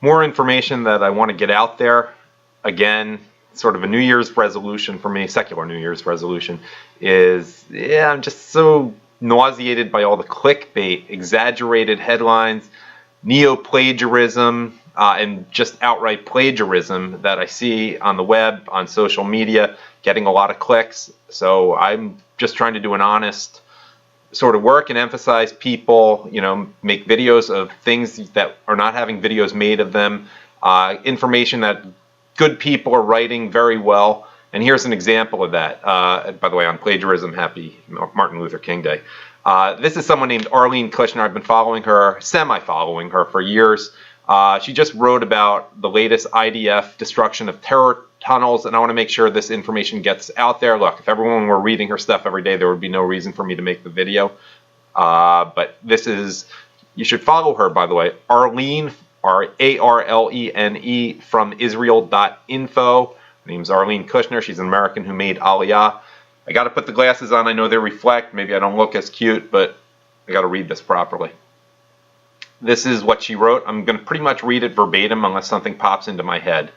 more information that I want to get out there. Again, sort of a New Year's resolution for me, secular New Year's resolution, is, I'm just so nauseated by all the clickbait, exaggerated headlines, neo-plagiarism, and just outright plagiarism that I see on the web, on social media, getting a lot of clicks. So I'm just trying to do an honest sort of work and emphasize people, make videos of things that are not having videos made of them, information that good people are writing very well. And here's an example of that. By the way, on plagiarism, happy Martin Luther King Day. This is someone named Arlene Kushner. I've been following her, semi-following her for years. She just wrote about the latest IDF destruction of terror tunnels, and I want to make sure this information gets out there. Look, if everyone were reading her stuff every day, there would be no reason for me to make the video. But this is, you should follow her, by the way, Arlene, Arlene from Israel.info. Her name's Arlene Kushner. She's an American who made Aliyah. I got to put the glasses on. I know they reflect. Maybe I don't look as cute, but I got to read this properly. This is what she wrote. I'm going to pretty much read it verbatim unless something pops into my head.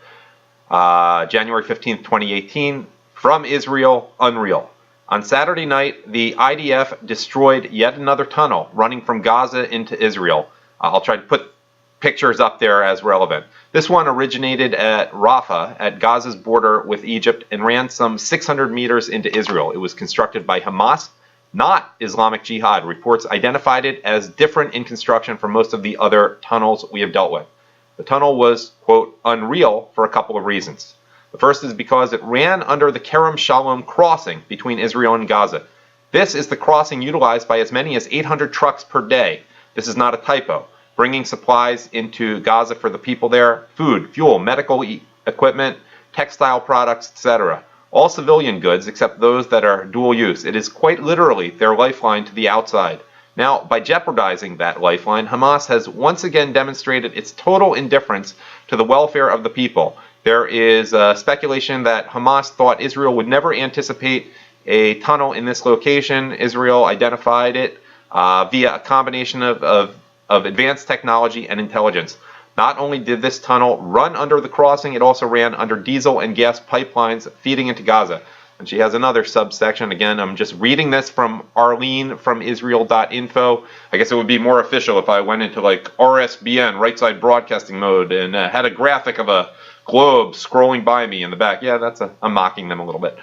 January 15th, 2018, from Israel, unreal. On Saturday night, the IDF destroyed yet another tunnel running from Gaza into Israel. I'll try to put pictures up there as relevant. This one originated at Rafah, at Gaza's border with Egypt, and ran some 600 meters into Israel. It was constructed by Hamas, not Islamic Jihad. Reports identified it as different in construction from most of the other tunnels we have dealt with. The tunnel was, quote, unreal for a couple of reasons. The first is because it ran under the Kerem Shalom crossing between Israel and Gaza. This is the crossing utilized by as many as 800 trucks per day. This is not a typo. Bringing supplies into Gaza for the people there, food, fuel, medical equipment, textile products, etc. All civilian goods except those that are dual use. It is quite literally their lifeline to the outside. Now, by jeopardizing that lifeline, Hamas has once again demonstrated its total indifference to the welfare of the people. There is speculation that Hamas thought Israel would never anticipate a tunnel in this location. Israel identified it via a combination of advanced technology and intelligence. Not only did this tunnel run under the crossing, it also ran under diesel and gas pipelines feeding into Gaza. And she has another subsection. Again, I'm just reading this from Arlene from Israel.info. I guess it would be more official if I went into like RSBN, right side broadcasting mode, and had a graphic of a globe scrolling by me in the back. Yeah, I'm mocking them a little bit.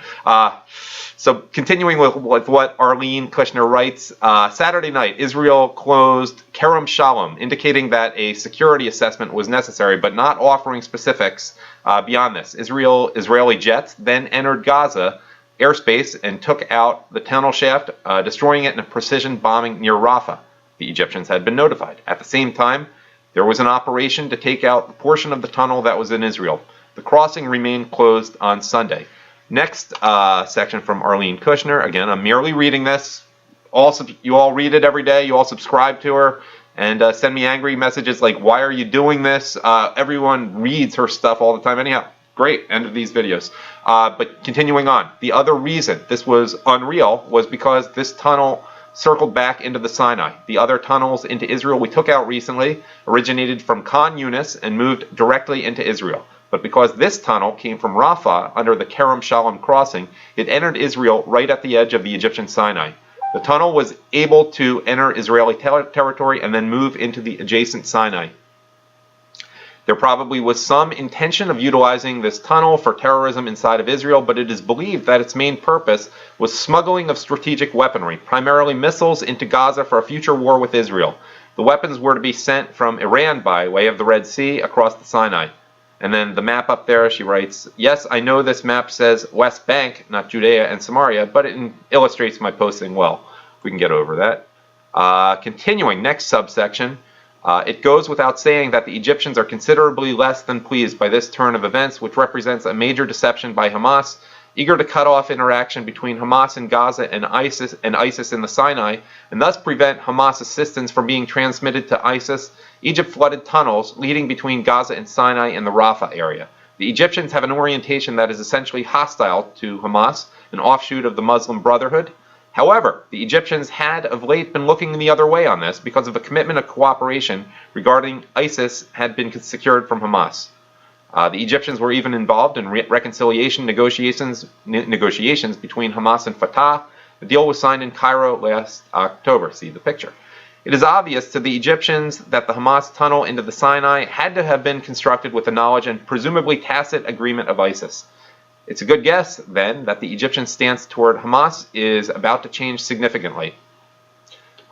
So continuing with what Arlene Kushner writes, Saturday night, Israel closed Kerem Shalom, indicating that a security assessment was necessary, but not offering specifics beyond this. Israeli jets then entered Gaza airspace and took out the tunnel shaft, destroying it in a precision bombing near Rafah. The Egyptians had been notified. At the same time, there was an operation to take out the portion of the tunnel that was in Israel. The crossing remained closed on Sunday. Next section from Arlene Kushner. Again, I'm merely reading this. You all read it every day. You all subscribe to her and send me angry messages like, why are you doing this? Everyone reads her stuff all the time. Anyhow, great. End of these videos. But continuing on. The other reason this was unreal was because this tunnel circled back into the Sinai. The other tunnels into Israel we took out recently originated from Khan Yunis and moved directly into Israel. But because this tunnel came from Rafah under the Kerem Shalom crossing, it entered Israel right at the edge of the Egyptian Sinai. The tunnel was able to enter Israeli territory and then move into the adjacent Sinai. There probably was some intention of utilizing this tunnel for terrorism inside of Israel, but it is believed that its main purpose was smuggling of strategic weaponry, primarily missiles, into Gaza for a future war with Israel. The weapons were to be sent from Iran by way of the Red Sea across the Sinai. And then the map up there, she writes, yes, I know this map says West Bank, not Judea and Samaria, but it illustrates my posting well. We can get over that. Continuing, next subsection. It goes without saying that the Egyptians are considerably less than pleased by this turn of events, which represents a major deception by Hamas, eager to cut off interaction between Hamas in Gaza and ISIS in the Sinai, and thus prevent Hamas assistance from being transmitted to ISIS. Egypt flooded tunnels leading between Gaza and Sinai in the Rafah area. The Egyptians have an orientation that is essentially hostile to Hamas, an offshoot of the Muslim Brotherhood. However, the Egyptians had of late been looking the other way on this because of a commitment of cooperation regarding ISIS had been secured from Hamas. The Egyptians were even involved in reconciliation negotiations between Hamas and Fatah. The deal was signed in Cairo last October. See the picture. It is obvious to the Egyptians that the Hamas tunnel into the Sinai had to have been constructed with the knowledge and presumably tacit agreement of ISIS. It's a good guess, then, that the Egyptian stance toward Hamas is about to change significantly.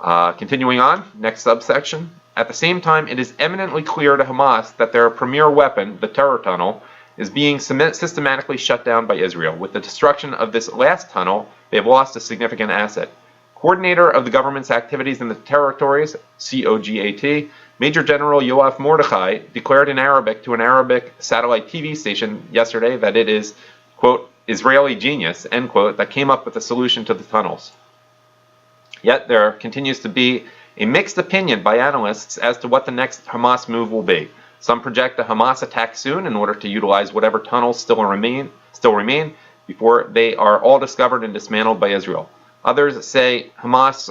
Continuing on, next subsection. At the same time, it is eminently clear to Hamas that their premier weapon, the terror tunnel, is being systematically shut down by Israel. With the destruction of this last tunnel, they have lost a significant asset. Coordinator of the government's activities in the territories, COGAT, Major General Yoav Mordechai, declared in Arabic to an Arabic satellite TV station yesterday that it is, quote, Israeli genius, end quote, that came up with a solution to the tunnels. Yet there continues to be a mixed opinion by analysts as to what the next Hamas move will be. Some project a Hamas attack soon in order to utilize whatever tunnels still remain before they are all discovered and dismantled by Israel. Others say Hamas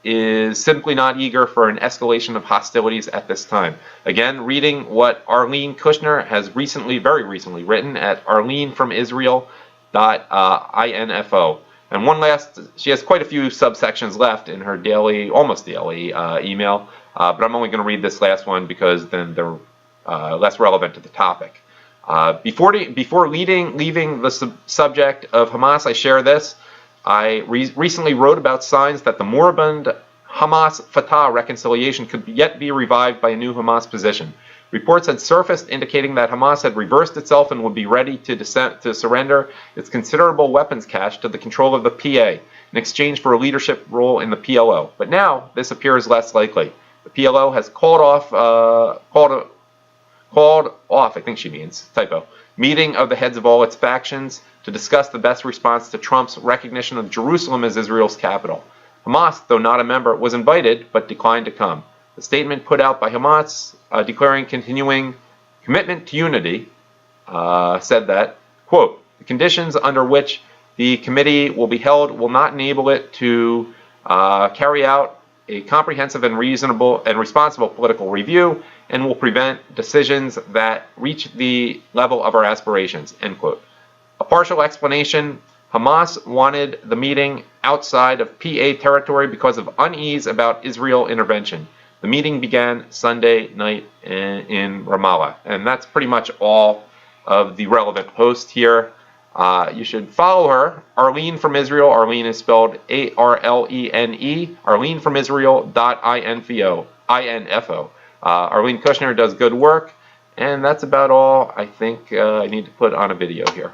is simply not eager for an escalation of hostilities at this time. Again, reading what Arlene Kushner has very recently written at arlenefromisrael.info. And one last, she has quite a few subsections left in her almost daily email, but I'm only going to read this last one because then they're less relevant to the topic. Before leaving the subject of Hamas, I share this. I recently wrote about signs that the moribund Hamas-Fatah reconciliation could yet be revived by a new Hamas position. Reports had surfaced indicating that Hamas had reversed itself and would be ready to surrender its considerable weapons cache to the control of the PA in exchange for a leadership role in the PLO. But now this appears less likely. The PLO has called off, I think she means, typo, meeting of the heads of all its factions to discuss the best response to Trump's recognition of Jerusalem as Israel's capital. Hamas, though not a member, was invited but declined to come. The statement put out by Hamas declaring continuing commitment to unity said that, quote, the conditions under which the committee will be held will not enable it to carry out a comprehensive and reasonable and responsible political review and will prevent decisions that reach the level of our aspirations, end quote. A partial explanation, Hamas wanted the meeting outside of PA territory because of unease about Israel intervention. The meeting began Sunday night in Ramallah. And that's pretty much all of the relevant posts here. You should follow her, Arlene from Israel. Arlene is spelled A-R-L-E-N-E, arlenefromisrael.info. Arlene Kushner does good work. And that's about all I think I need to put on a video here.